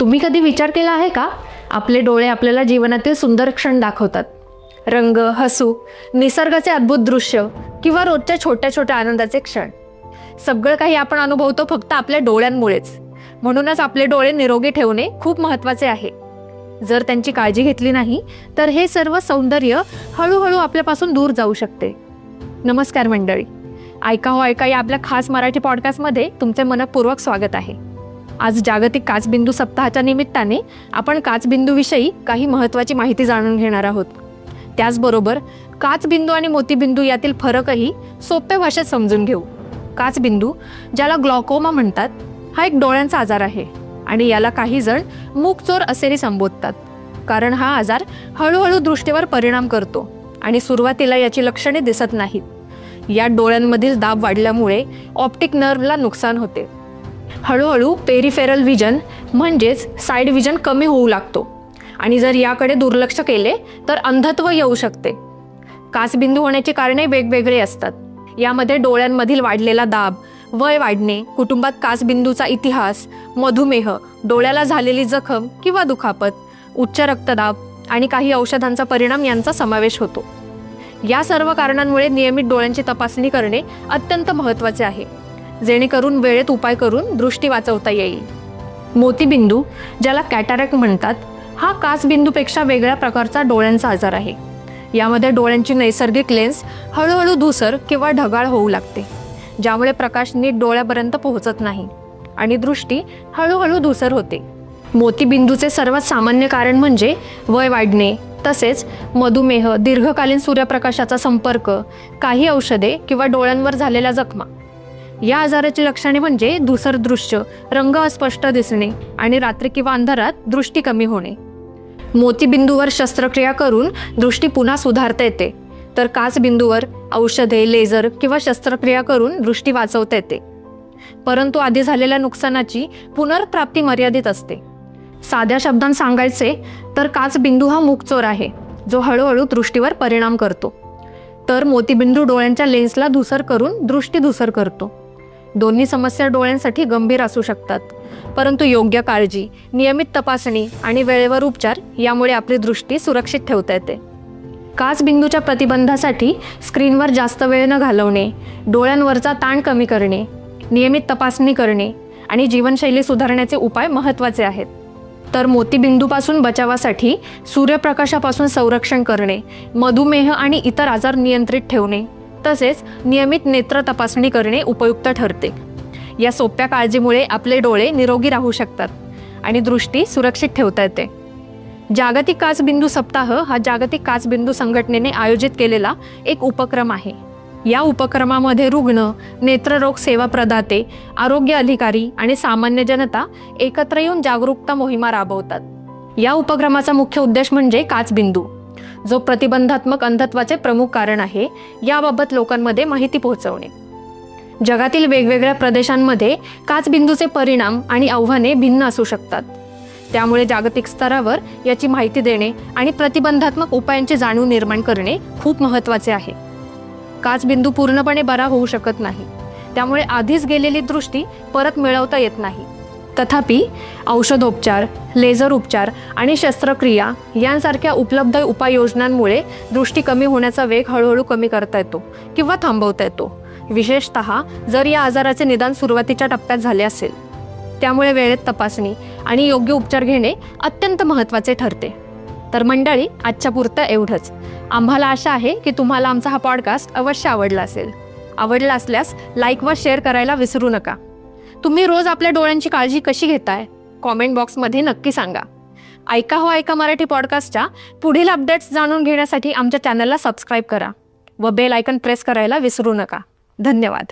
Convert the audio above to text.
तुम्ही कधी विचार केला आहे का, आपले डोळे आपल्याला जीवनातील सुंदर क्षण दाखवतात. रंग, हसू, निसर्गाचे अद्भुत दृश्य किंवा रोजच्या छोट्या छोट्या आनंदाचे क्षण. सगळं काही आपण अनुभवतो फक्त आपल्या डोळ्यांमुळेच. म्हणूनच आपले डोळे निरोगी ठेवणे खूप महत्त्वाचे आहे. जर त्यांची काळजी घेतली नाही तर हे सर्व सौंदर्य हळूहळू आपल्यापासून दूर जाऊ शकते. नमस्कार मंडळी, ऐका हो ऐका या आपल्या खास मराठी पॉडकास्टमध्ये तुमचे मनपूर्वक स्वागत आहे. आज जागतिक काचबिंदू सप्ताहाच्या निमित्ताने आपण काचबिंदूविषयी काही महत्त्वाची माहिती जाणून घेणार आहोत. त्याचबरोबर काचबिंदू आणि मोतीबिंदू यातील फरकही सोप्या भाषेत समजून घेऊ. काचबिंदू, ज्याला ग्लॉकोमा म्हणतात, हा एक डोळ्यांचा आजार आहे आणि याला काही जण मूकचोर असेही संबोधतात, कारण हा आजार हळूहळू दृष्टीवर परिणाम करतो आणि सुरुवातीला याची लक्षणे दिसत नाहीत. या डोळ्यांमधील दाब वाढल्यामुळे ऑप्टिक नर्वला नुकसान होते. हळूहळू पेरिफेरल विजन म्हणजेच साईड विजन कमी होऊ लागतो आणि जर याकडे दुर्लक्ष केले तर अंधत्व येऊ शकते. काचबिंदू होण्याची कारणे वेगवेगळी असतात. यामध्ये डोळ्यांमधील वाढलेला दाब, वय वाढणे, कुटुंबात काचबिंदूचा इतिहास, मधुमेह, डोळ्याला झालेली जखम किंवा दुखापत, उच्च रक्तदाब आणि काही औषधांचा परिणाम यांचा समावेश होतो. या सर्व कारणांमुळे नियमित डोळ्यांची तपासणी करणे अत्यंत महत्त्वाचे आहे, जेणेकरून वेळेत उपाय करून दृष्टी वाचवता येईल. मोतीबिंदू, ज्याला कॅटॅरॅक्ट म्हणतात, हा काचबिंदूपेक्षा वेगळ्या प्रकारचा डोळ्यांचा आजार आहे. यामध्ये डोळ्यांची नैसर्गिक लेन्स हळूहळू धूसर किंवा ढगाळ होऊ लागते, ज्यामुळे प्रकाश नीट डोळ्यापर्यंत पोहोचत नाही आणि दृष्टी हळूहळू धूसर होते. मोतीबिंदूचे सर्वात सामान्य कारण म्हणजे वय वाढणे, तसेच मधुमेह, दीर्घकालीन सूर्यप्रकाशाचा संपर्क, काही औषधे किंवा डोळ्यांवर झालेल्या जखमा. या आजाराची लक्षणे म्हणजे धूसर दृश्य, रंग अस्पष्ट दिसणे आणि रात्री किंवा अंधारात दृष्टी कमी होणे. मोतीबिंदूवर शस्त्रक्रिया करून दृष्टी पुन्हा सुधारता येते, तर काचबिंदूवर औषधे, लेझर किंवा शस्त्रक्रिया करून दृष्टी वाचवता येते. परंतु आधी झालेल्या नुकसानाची पुनर्प्राप्ती मर्यादित असते. साध्या शब्दांत सांगायचे तर काचबिंदू हा मूकचोर आहे, जो हळूहळू दृष्टीवर परिणाम करतो, तर मोतीबिंदू डोळ्यांच्या लेन्सला धूसर करून दृष्टी धूसर करतो. दोन्ही समस्या डोळ्यांसाठी गंभीर असू शकतात, परंतु योग्य काळजी, नियमित तपासणी आणि वेळेवर उपचार यामुळे आपली दृष्टी सुरक्षित ठेवता येते. काचबिंदूच्या प्रतिबंधासाठी स्क्रीनवर जास्त वेळ न घालवणे, डोळ्यांवरचा ताण कमी करणे, नियमित तपासणी करणे आणि जीवनशैली सुधारण्याचे उपाय महत्त्वाचे आहेत. तर मोतीबिंदूपासून बचावासाठी सूर्यप्रकाशापासून संरक्षण करणे, मधुमेह आणि इतर आजार नियंत्रित ठेवणे, तसेच नियमित नेत्र तपासणी करणे उपयुक्त ठरते. या सोप्या काळजीमुळे आपले डोळे निरोगी राहू शकतात आणि दृष्टी सुरक्षित ठेवता येते. जागतिक काचबिंदू सप्ताह हा जागतिक काचबिंदू संघटनेने आयोजित केलेला एक उपक्रम आहे. या उपक्रमामध्ये रुग्ण, नेत्ररोग सेवा प्रदाते, आरोग्य अधिकारी आणि सामान्य जनता एकत्र येऊन जागरूकता मोहिमा राबवतात. या उपक्रमाचा मुख्य उद्देश म्हणजे काचबिंदू, जो प्रतिबंधात्मक अंधत्वाचे प्रमुख कारण आहे, याबाबत लोकांमध्ये माहिती पोहोचवणे. जगातील वेगवेगळ्या प्रदेशांमध्ये काचबिंदूचे परिणाम आणि आव्हाने भिन्न असू शकतात. त्यामुळे जागतिक स्तरावर याची माहिती देणे आणि प्रतिबंधात्मक उपायांची जाणीव निर्माण करणे खूप महत्त्वाचे आहे. काचबिंदू पूर्णपणे बरा होऊ शकत नाही, त्यामुळे आधीच गेलेली दृष्टी परत मिळवता येत नाही. तथापि औषधोपचार, लेझर उपचार आणि शस्त्रक्रिया यांसारख्या उपलब्ध उपाययोजनांमुळे दृष्टी कमी होण्याचा वेग हळूहळू कमी करता येतो किंवा थांबवता येतो, विशेषतः जर या आजाराचे निदान सुरुवातीच्या टप्प्यात झाले असेल. त्यामुळे वेळेत तपासणी आणि योग्य उपचार घेणे अत्यंत महत्त्वाचे ठरते. तर मंडळी, आजच्या पुरतं एवढंच. आम्हाला आशा आहे की तुम्हाला आमचा हा पॉडकास्ट अवश्य आवडला असेल. आवडला असल्यास लाईक व शेअर करायला विसरू नका. तुम्ही रोज आपल्या डोळ्यांची काळजी कशी घेताय? कॉमेंट बॉक्समध्ये नक्की सांगा. ऐका हो ऐका मराठी पॉडकास्टच्या पुढील अपडेट्स जाणून घेण्यासाठी आमच्या चॅनलला सबस्क्राईब करा व बेल आयकन प्रेस करायला विसरू नका. धन्यवाद.